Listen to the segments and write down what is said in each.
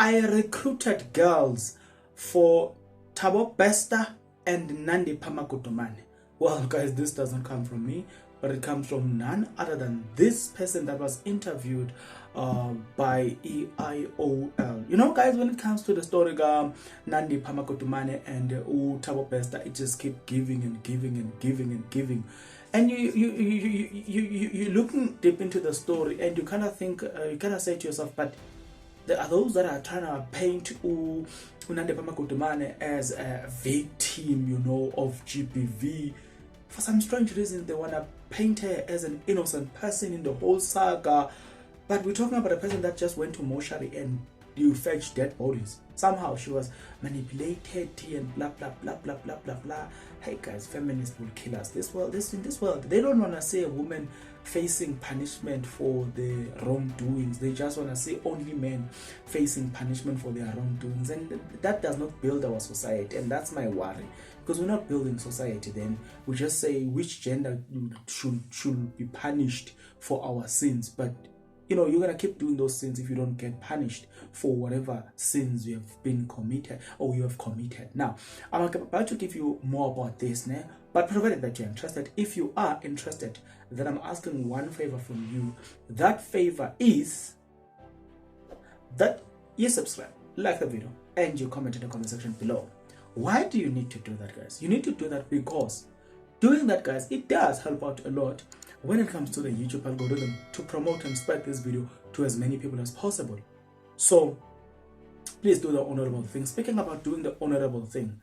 I recruited girls for Thabo Bester and Nandipha Magudumane. Well, guys, this doesn't come from me, but it comes from none other than this person that was interviewed by EIOL. You know, guys, when it comes to the story Nandipha Magudumane and Thabo Bester, it just keep giving and giving and giving and giving. And you're looking deep into the story, and you kind of think, you kind of say to yourself, but there are those that are trying to paint Nandipha Magudumane as a victim, you know, of GBV. For some strange reason, they want to paint her as an innocent person in the whole saga. But we're talking about a person that just went to mortuary and you fetch dead bodies. Somehow she was manipulated and blah blah blah blah blah blah blah. Hey guys, feminists will kill us. In this world, they don't want to see a woman facing punishment for the wrongdoings. They just want to see only men facing punishment for their wrongdoings, and that does not build our society. And that's my worry, because we're not building society. Then we just say which gender should be punished for our sins, but you know, you're going to keep doing those sins if you don't get punished for whatever sins you have been committed or you have committed. Now, I'm about to give you more about this, but provided that you're interested, if you are interested, then I'm asking one favor from you. That favor is that you subscribe, like the video, and you comment in the comment section below. Why do you need to do that, guys? You need to do that because doing that, guys, it does help out a lot when it comes to the YouTube algorithm to promote and spread this video to as many people as possible. So please do the honorable thing. Speaking about doing the honorable thing,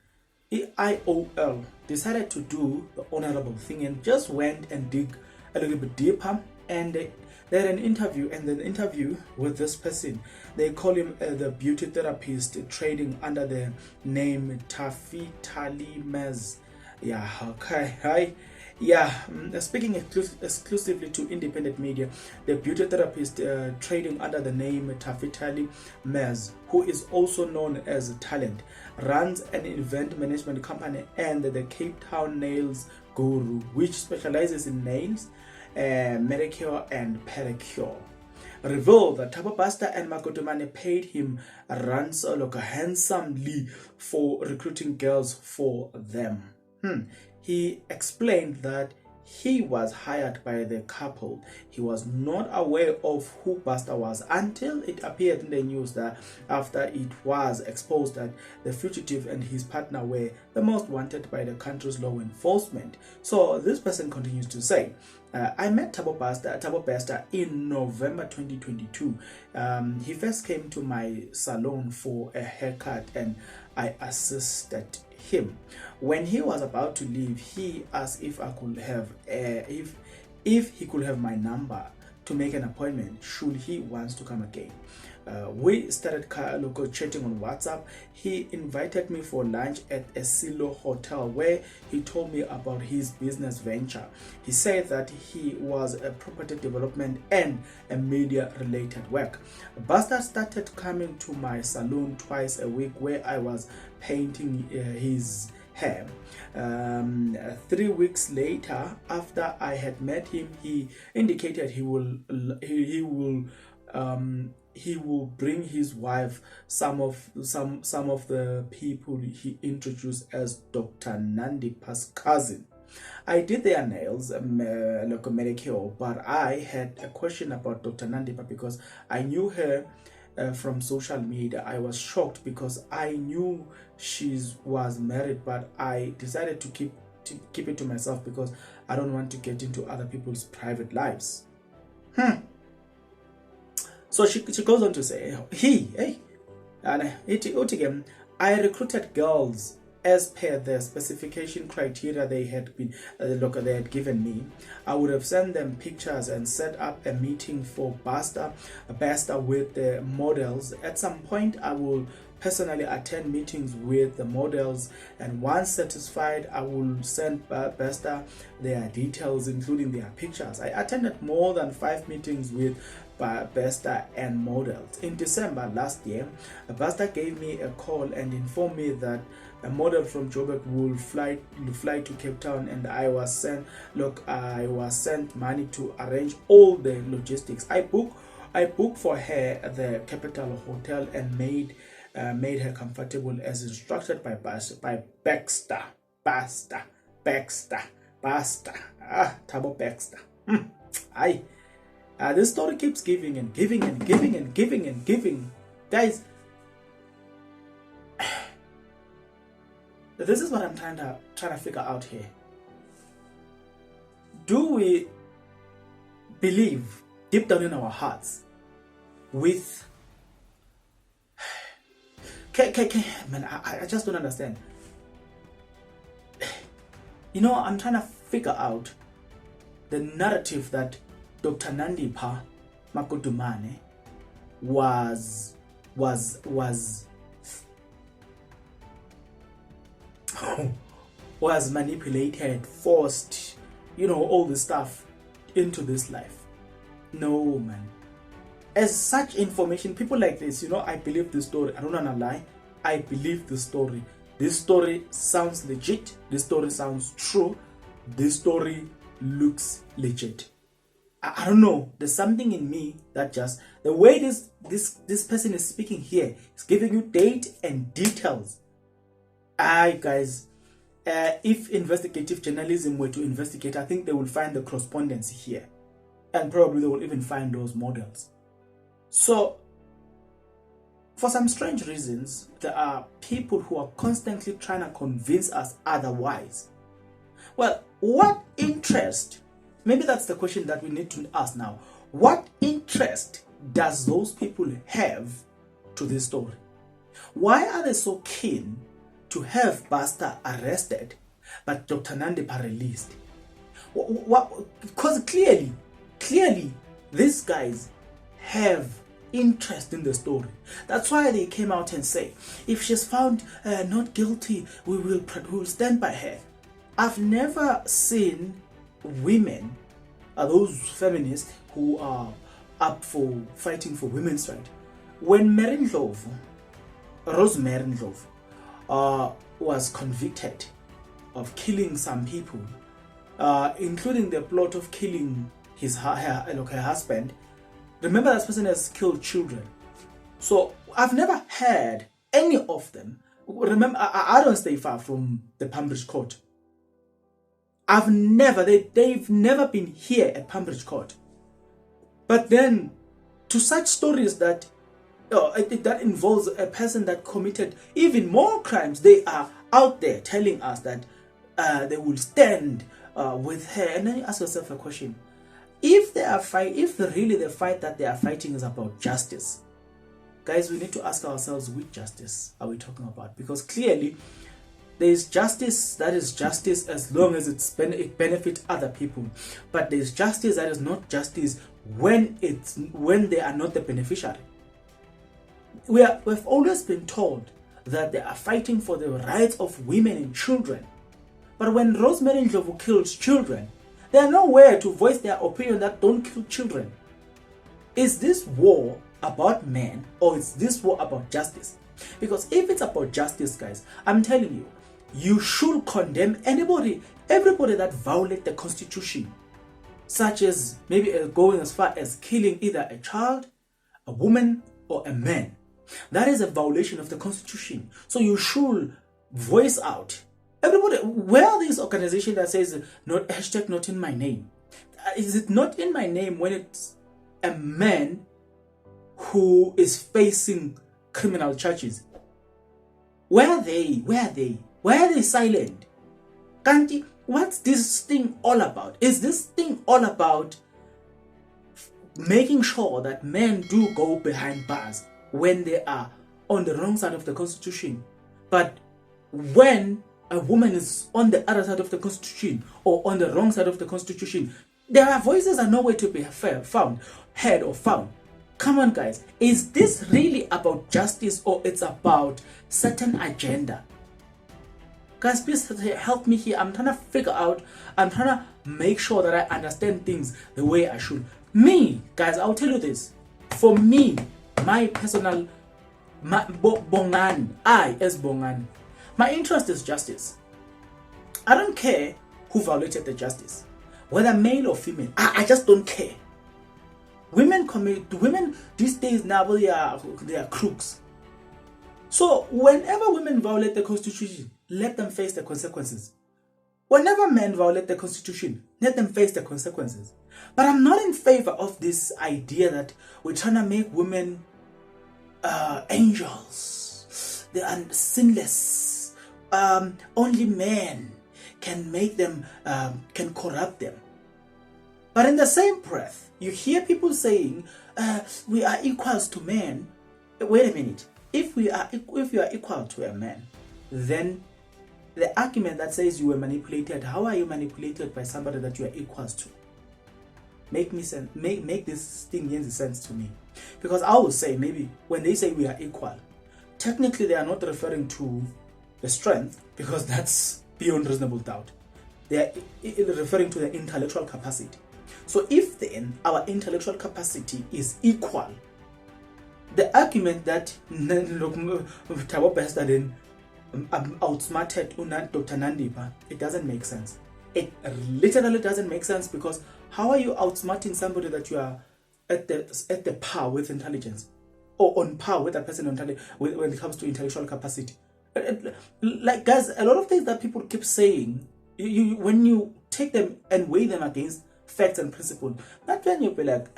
EIOL decided to do the honorable thing and just went and dig a little bit deeper, and they had an interview, and the interview with this person, they call him the beauty therapist trading under the name Tafitali Mez. Yeah, okay, hi. Yeah, speaking exclusively to independent media, the beauty therapist trading under the name Tafitali Mez, who is also known as Talent, runs an event management company and the Cape Town Nails Guru, which specializes in nails, manicure and pedicure. Revealed that Thabo Bester and Magudumane paid him handsomely for recruiting girls for them. He explained that he was hired by the couple. He was not aware of who Bester was until it appeared in the news that after it was exposed that the fugitive and his partner were the most wanted by the country's law enforcement. So this person continues to say, I met Thabo Bester in November 2022. He first came to my salon for a haircut and I assisted him. When he was about to leave, he asked if I could have if he could have my number to make an appointment should he wants to come again. We started chatting on WhatsApp. He invited me for lunch at a Silo hotel where he told me about his business venture. He said that he was a property development and a media related work. Bester started coming to my salon twice a week where I was painting his hair. 3 weeks later, after I had met him, he indicated he will bring his wife, some of the people he introduced as Dr. Nandipha's cousin. I did their nails, like a manicure, but I had a question about Dr. Nandipha because I knew her from social media. I was shocked because I knew she was married, but I decided to keep it to myself because I don't want to get into other people's private lives. So she goes on to say, I recruited girls as per the specification criteria they had given me. I would have sent them pictures and set up a meeting for Bester with the models. At some point, I will personally attend meetings with the models, and once satisfied, I will send Bester their details, including their pictures. I attended more than 5 meetings with Bester and models. In December last year, Bester gave me a call and informed me that a model from Joburg will fly to Cape Town, and I was sent money to arrange all the logistics. I booked I booked for her at the Capital Hotel and made her comfortable as instructed by Baxter. Thabo Bester. This story keeps giving and giving and giving and giving and giving. Guys, this is what I'm trying to figure out here. Do we believe deep down in our hearts with man, I just don't understand. I'm trying to figure out the narrative that Dr. Nandipha Magudumane was manipulated, forced, all this stuff into this life. No, man. As such information, people like this, I believe this story. I don't want to lie. I believe this story. This story sounds legit. This story sounds true. This story looks legit. I don't know. There's something in me that just the way this person is speaking here is giving you date and details. Guys, if investigative journalism were to investigate, I think they will find the correspondence here, and probably they will even find those models. So, for some strange reasons, there are people who are constantly trying to convince us otherwise. Well, what interest? Maybe that's the question that we need to ask now. What interest does those people have to this story? Why are they so keen to have Bester arrested but Dr. Nandipha released? Because clearly, these guys have interest in the story. That's why they came out and say, if she's found not guilty, we will stand by her. I've never seen women, those feminists who are up for fighting for women's rights. When Rosemary Ndlovu was convicted of killing some people, including the plot of killing her husband. Remember, that person has killed children. So I've never heard any of them. Remember, I don't stay far from the Pambridge Court. They've never been here at Pambridge Court. But then, to such stories that involves a person that committed even more crimes, they are out there telling us that they will stand with her. And then you ask yourself a question: if really the fight that they are fighting is about justice, guys, we need to ask ourselves, which justice are we talking about? Because clearly there is justice that is justice as long as it benefits other people, but there is justice that is not justice when they are not the beneficiary. We've always been told that they are fighting for the rights of women and children, but when Rosemary Ndlovu kills children, they are nowhere to voice their opinion that don't kill children. Is this war about men, or is this war about justice? Because if it's about justice, guys, I'm telling you, you should condemn everybody that violate the Constitution, such as maybe going as far as killing either a child, a woman, or a man. That is a violation of the Constitution. So you should voice out. Everybody, where are these organizations that says not in my name? Is it not in my name when it's a man who is facing criminal charges? Where are they? Why are they silent? Kanti, what's this thing all about? Is this thing all about making sure that men do go behind bars when they are on the wrong side of the Constitution, but when a woman is on the other side of the Constitution or on the wrong side of the Constitution, their voices are nowhere to be heard or found? Come on, guys. Is this really about justice, or it's about certain agenda? Guys, please help me here. I'm trying to make sure that I understand things the way I should. Me, guys, I'll tell you this. For me, my personal, I as Bongan, my interest is justice. I don't care who violated the justice, whether male or female. I just don't care. Women these days now, they are crooks. So whenever women violate the Constitution, let them face the consequences. Whenever men violate the Constitution, let them face the consequences. But I'm not in favor of this idea that we're trying to make women angels. They are sinless. Only men can make them, can corrupt them. But in the same breath, you hear people saying, we are equals to men. Wait a minute. If you are equal to a man, then the argument that says you were manipulated, how are you manipulated by somebody that you are equals to? Make this thing make sense to me. Because I would say, maybe when they say we are equal, technically they are not referring to the strength, because that's beyond reasonable doubt. They are referring to the intellectual capacity. So if then our intellectual capacity is equal, the argument that Thabo Bester then outsmarted Dr. Nandipha, it doesn't make sense. It literally doesn't make sense, because how are you outsmarting somebody that you are at the par with intelligence, or on par with a person when it comes to intellectual capacity? Like, guys, a lot of things that people keep saying, when you take them and weigh them against facts and principles, that's when you'll be like,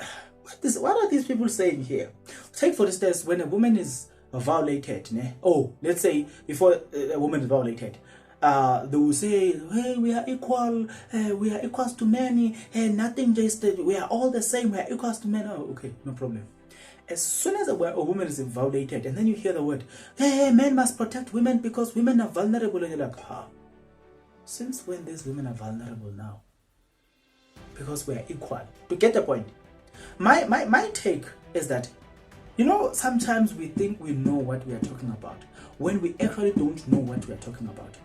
what are these people saying here? Take for instance, when a woman is violated, let's say before a woman is violated, they will say, hey, we are equal, we are equals to men, nothing, just we are all the same, we are equals to men. Oh, okay, no problem. As soon as a woman is violated, and then you hear the word, hey, men must protect women because women are vulnerable, and you're like, since when these women are vulnerable now? Because we are equal. To get the point, my take is that, sometimes we think we know what we are talking about when we actually don't know what we are talking about.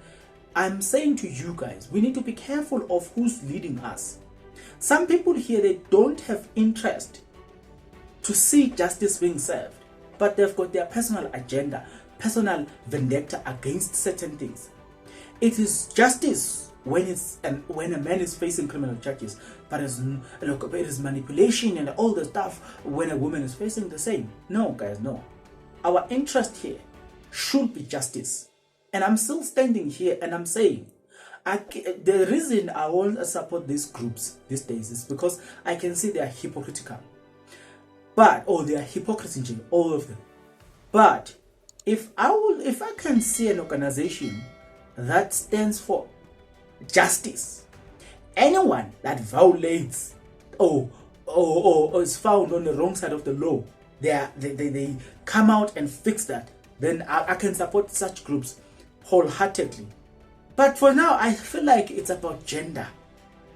I'm saying to you guys, we need to be careful of who's leading us. Some people here, they don't have interest to see justice being served, but they've got their personal agenda, personal vendetta against certain things. It is justice when a man is facing criminal charges, but it is manipulation and all the stuff when a woman is facing the same. No, guys, no. Our interest here should be justice. And I'm still standing here and I'm saying, the reason I want to support these groups these days is because I can see they are hypocritical. They are hypocrisy, all of them. But if I can see an organization that stands for justice, anyone that violates or is found on the wrong side of the law, they come out and fix that, then I can support such groups wholeheartedly. But for now, I feel like it's about gender.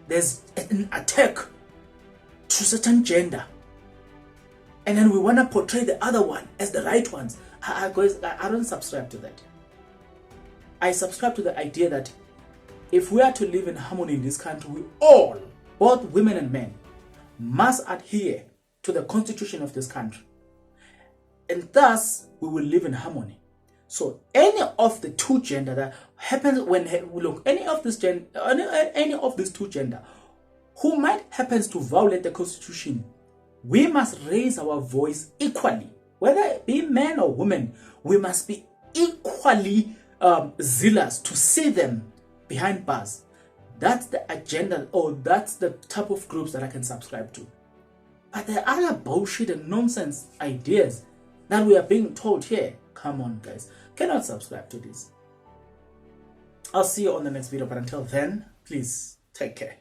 There's an attack to certain gender, and then we want to portray the other one as the right ones. I don't subscribe to that. I subscribe to the idea that if we are to live in harmony in this country, we all, both women and men, must adhere to the constitution of this country. And thus, we will live in harmony. So any of the two gender that happens any of these two gender who might happens to violate the constitution, we must raise our voice equally. Whether it be man or woman, we must be equally zealous to see them behind bars. That's the agenda, or that's the type of groups that I can subscribe to. But there are other bullshit and nonsense ideas that we are being told here. Come on, guys. Cannot subscribe to this. I'll see you on the next video, but until then, please take care.